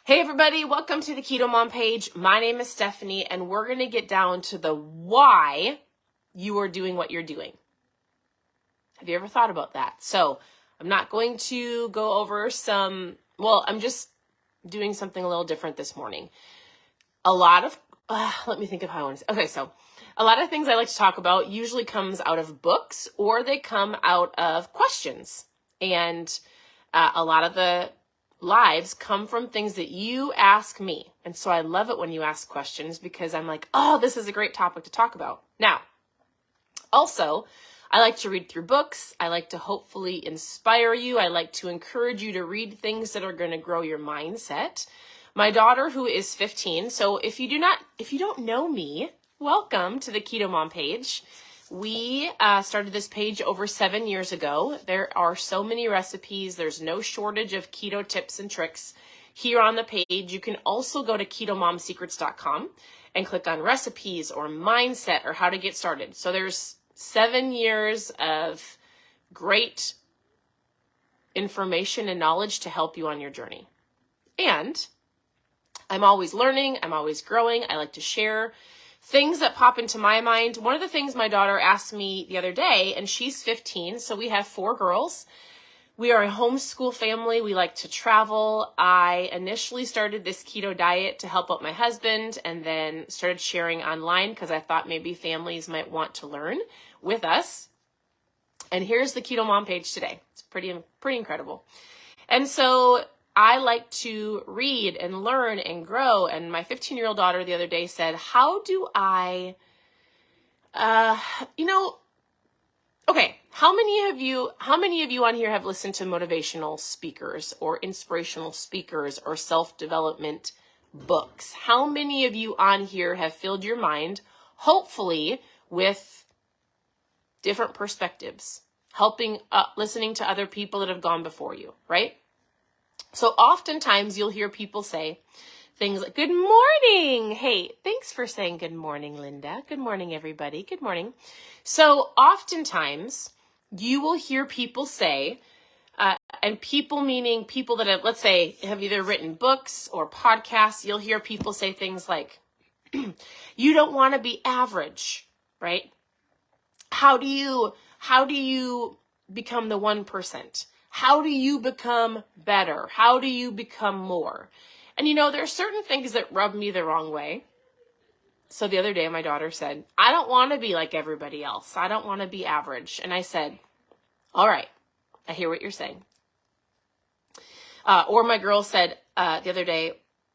Hey everybody, welcome to the KetoMom page. My name is Stephanie, and we're going to get down to the why you are doing what you're doing. Have you ever thought about that? So I'm not going to go over I'm just doing something a little different this morning. Let me think of how I want to say. Okay, so a lot of things I like to talk about usually comes out of books or they come out of questions. And a lot of the lives come from things that you ask me. And so I love it when you ask questions because I'm like, oh, this is a great topic to talk about. Now, also, I like to read through books. I like to hopefully inspire you. I like to encourage you to read things that are going to grow your mindset. My daughter, who is 15, so if you don't know me, welcome to the KetoMom page. We started this page over 7 years ago. There are so many recipes. There's no shortage of keto tips and tricks here on the page. You can also go to ketomomsecrets.com and click on recipes or mindset or how to get started. So there's 7 years of great information and knowledge to help you on your journey. And I'm always learning. I'm always growing. I like to share things that pop into my mind. One of the things my daughter asked me the other day, and she's 15, so we have 4 girls. We are a homeschool family. We like to travel. I initially started this keto diet to help out my husband and then started sharing online because I thought maybe families might want to learn with us. And here's the Keto Mom page today. It's pretty incredible. And so I like to read and learn and grow. And my 15-year-old daughter the other day said, how do I, okay, how many of you on here have listened to motivational speakers or inspirational speakers or self-development books? How many of you on here have filled your mind, hopefully, with different perspectives, listening to other people that have gone before you, right? So oftentimes you'll hear people say things like, good morning. Hey, thanks for saying good morning, Linda. Good morning, everybody. Good morning. So oftentimes you will hear people say, and people meaning people that have, let's say, have either written books or podcasts, you'll hear people say things like, you don't want to be average, right? How do you become the 1%? How do you become better? How do you become more? And there are certain things that rub me the wrong way. So the other day, my daughter said, I don't want to be like everybody else. I don't want to be average. And I said, all right, I hear what you're saying. Or my girl said the other day,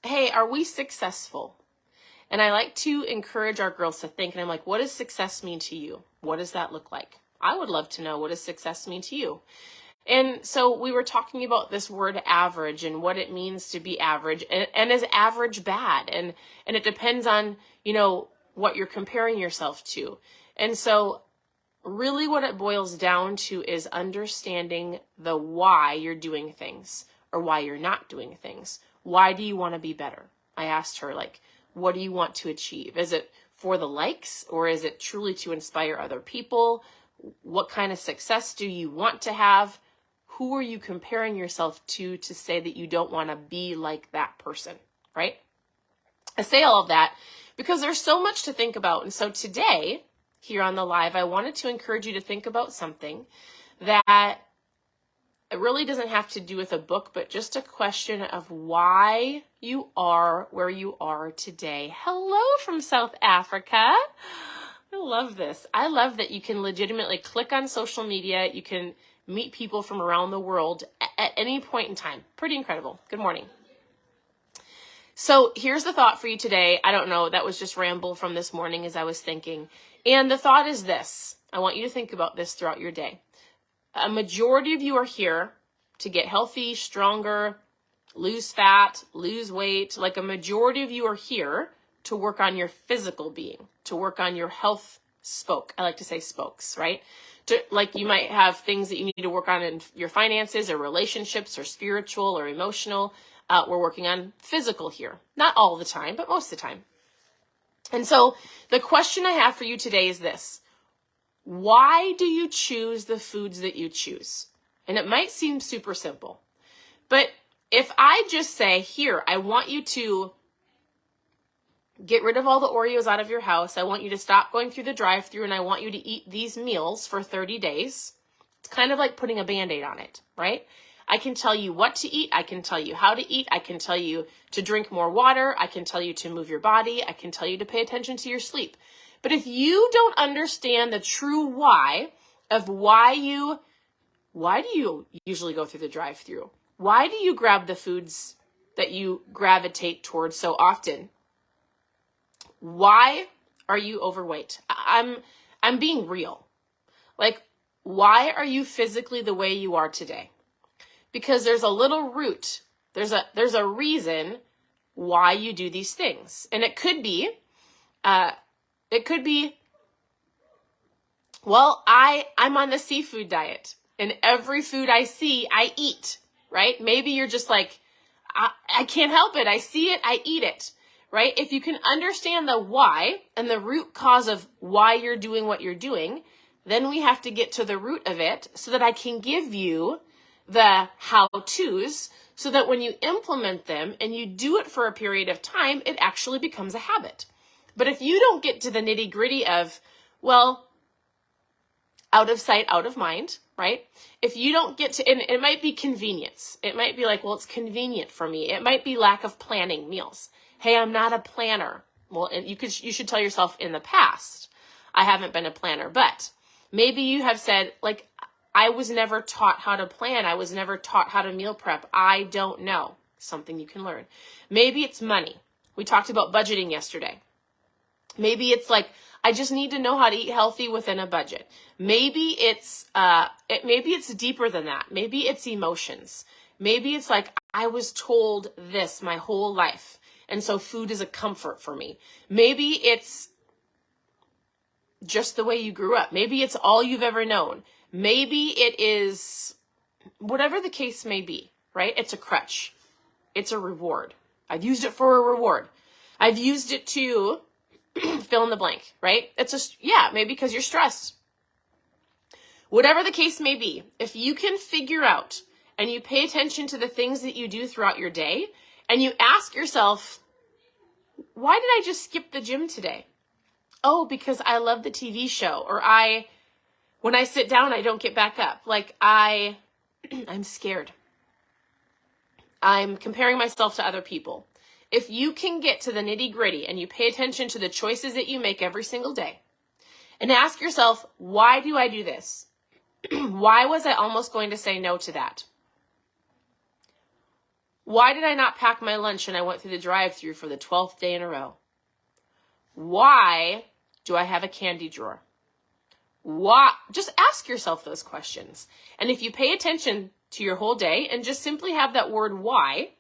hey, are we successful? And I like to encourage our girls to think, and I'm like, what does success mean to you? What does that look like? I would love to know, what does success mean to you? And so we were talking about this word average and what it means to be average, and is average bad? And it depends on, what you're comparing yourself to. And so really what it boils down to is understanding the why you're doing things or why you're not doing things. Why do you want to be better? I asked her, what do you want to achieve? Is it for the likes, or is it truly to inspire other people? What kind of success do you want to have? Who are you comparing yourself to say that you don't want to be like that person, right? I say all of that because there's so much to think about. And so today, here on the live, I wanted to encourage you to think about something that it really doesn't have to do with a book, but just a question of why you are where you are today. Hello from South Africa. I love this. I love that you can legitimately click on social media. You can meet people from around the world at any point in time. Pretty incredible. Good morning. So here's the thought for you today. I don't know, that was just ramble from this morning as I was thinking. And the thought is this. I want you to think about this throughout your day. A majority of you are here to get healthy, stronger, lose fat, lose weight. Like a majority of you are here to work on your physical being, to work on your health spoke. I like to say spokes, right? You might have things that you need to work on in your finances or relationships or spiritual or emotional. We're working on physical here. Not all the time, but most of the time. And so the question I have for you today is this. Why do you choose the foods that you choose? And it might seem super simple, but if I just say, here, I want you to get rid of all the Oreos out of your house. I want you to stop going through the drive-thru, and I want you to eat these meals for 30 days. It's kind of like putting a Band-Aid on it, right? I can tell you what to eat. I can tell you how to eat. I can tell you to drink more water. I can tell you to move your body. I can tell you to pay attention to your sleep. But if you don't understand the true why of why do you usually go through the drive-thru? Why do you grab the foods that you gravitate towards so often? Why are you overweight? I'm being real. Like, why are you physically the way you are today? Because there's a little root. There's a reason why you do these things. And it could be, well, I'm on the seafood diet, and every food I see, I eat, right? Maybe you're just like, I can't help it. I see it, I eat it, right? If you can understand the why and the root cause of why you're doing what you're doing, then we have to get to the root of it so that I can give you the how-tos so that when you implement them and you do it for a period of time, it actually becomes a habit. But if you don't get to the nitty-gritty of, well, out of sight, out of mind, right? If you don't get to, and it might be convenience. It might be like, well, it's convenient for me. It might be lack of planning meals. Hey, I'm not a planner. Well, and you should tell yourself in the past, I haven't been a planner, but maybe you have said, like, I was never taught how to plan. I was never taught how to meal prep. I don't know. Something you can learn. Maybe it's money. We talked about budgeting yesterday. Maybe it's like, I just need to know how to eat healthy within a budget. Maybe it's deeper than that. Maybe it's emotions. Maybe it's like, I was told this my whole life, and so food is a comfort for me. Maybe it's just the way you grew up. Maybe it's all you've ever known. Maybe it is whatever the case may be, right? It's a crutch. It's a reward. I've used it for a reward. I've used it to fill in the blank, right? Maybe because you're stressed. Whatever the case may be, if you can figure out and you pay attention to the things that you do throughout your day and you ask yourself, why did I just skip the gym today? Oh, because I love the TV show, or when I sit down, I don't get back up. Like I'm scared. I'm comparing myself to other people. If you can get to the nitty-gritty and you pay attention to the choices that you make every single day and ask yourself, why do I do this? Why was I almost going to say no to that? Why did I not pack my lunch and I went through the drive-thru for the 12th day in a row? Why do I have a candy drawer? Why? Just ask yourself those questions. And if you pay attention to your whole day and just simply have that word why,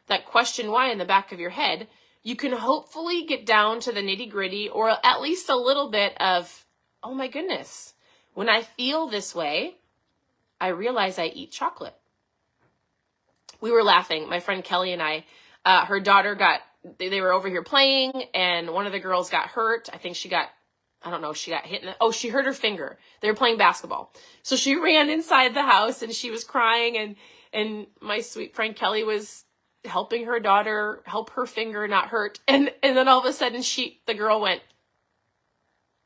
that question why in the back of your head, you can hopefully get down to the nitty-gritty, or at least a little bit of, oh my goodness, when I feel this way, I realize I eat chocolate. We were laughing, my friend Kelly and I, her daughter they were over here playing, and one of the girls got hurt. I think she got hit she hurt her finger. They were playing basketball. So she ran inside the house and she was crying, and my sweet friend Kelly was helping her daughter help her finger not hurt. And then all of a sudden the girl went,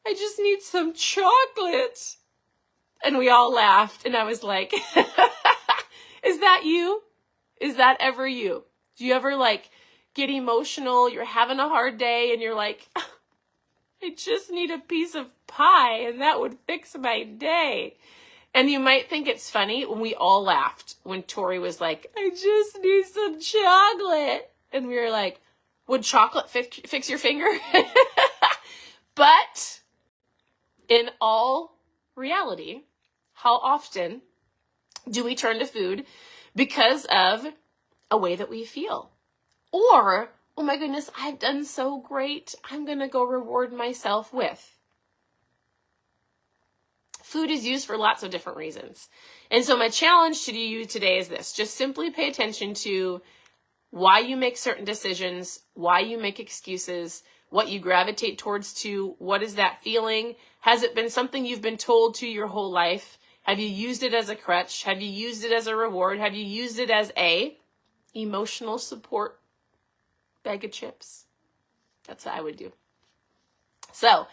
I just need some chocolate. And we all laughed. And I was like, is that you? Is that ever you? Do you ever like get emotional? You're having a hard day and you're like, I just need a piece of pie and that would fix my day. And you might think it's funny when we all laughed when Tori was like, I just need some chocolate. And we were like, would chocolate fix your finger? But in all reality, how often do we turn to food because of a way that we feel? Or, oh my goodness, I've done so great, I'm going to go reward myself with. Food is used for lots of different reasons. And so my challenge to you today is this. Just simply pay attention to why you make certain decisions, why you make excuses, what you gravitate towards to, what is that feeling? Has it been something you've been told to your whole life? Have you used it as a crutch? Have you used it as a reward? Have you used it as emotional support bag of chips. That's what I would do. So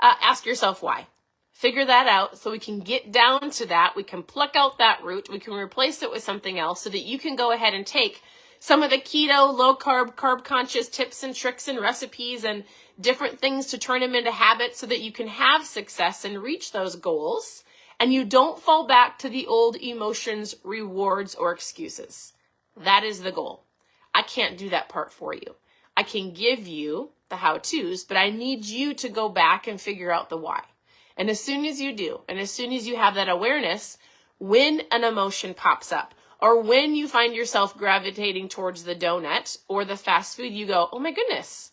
ask yourself why. Figure that out so we can get down to that. We can pluck out that root. We can replace it with something else so that you can go ahead and take some of the keto, low carb, carb conscious tips and tricks and recipes and different things to turn them into habits so that you can have success and reach those goals. And you don't fall back to the old emotions, rewards, or excuses. That is the goal. I can't do that part for you. I can give you the how-tos, but I need you to go back and figure out the why. And as soon as you do, and as soon as you have that awareness, when an emotion pops up, or when you find yourself gravitating towards the donut or the fast food, you go, oh my goodness,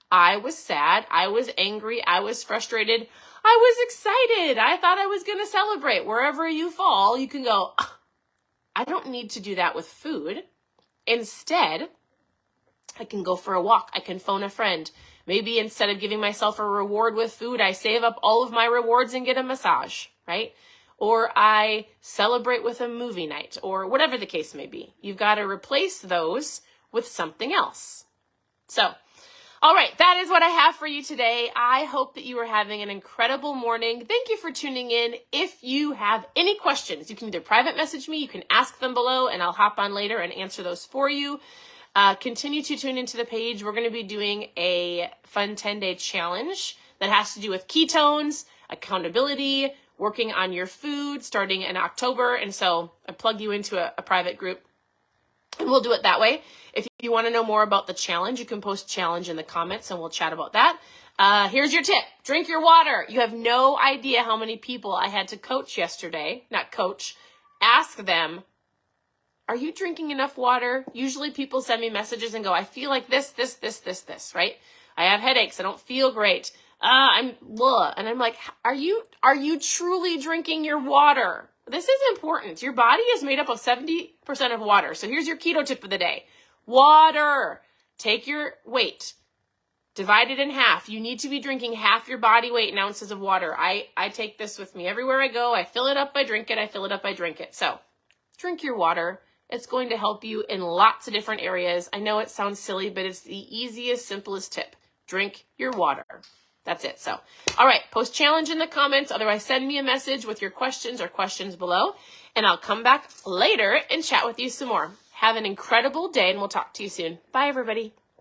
I was sad, I was angry, I was frustrated, I was excited, I thought I was going to celebrate. Wherever you fall, you can go, I don't need to do that with food. Instead, I can go for a walk. I can phone a friend. Maybe instead of giving myself a reward with food, I save up all of my rewards and get a massage, right? Or I celebrate with a movie night, or whatever the case may be. You've got to replace those with something else. So, all right, that is what I have for you today. I hope that you are having an incredible morning. Thank you for tuning in. If you have any questions, you can either private message me, you can ask them below, and I'll hop on later and answer those for you. Continue to tune into the page. We're going to be doing a fun 10-day challenge that has to do with ketones, accountability, working on your food starting in October. And so I plug you into a private group and we'll do it that way. If you want to know more about the challenge, you can post challenge in the comments and we'll chat about that. Here's your tip. Drink your water. You have no idea how many people I had to coach yesterday, ask them, are you drinking enough water? Usually people send me messages and go, I feel like this, right? I have headaches. I don't feel great. And I'm like, are you truly drinking your water? This is important. Your body is made up of 70% of water. So here's your keto tip of the day. Water. Take your weight. Divide it in half. You need to be drinking half your body weight in ounces of water. I take this with me everywhere I go. I fill it up, I drink it. I fill it up, I drink it. So drink your water. It's going to help you in lots of different areas. I know it sounds silly, but it's the easiest, simplest tip. Drink your water. That's it. So, all right, post challenge in the comments. Otherwise, send me a message with your questions or questions below, and I'll come back later and chat with you some more. Have an incredible day, and we'll talk to you soon. Bye, everybody.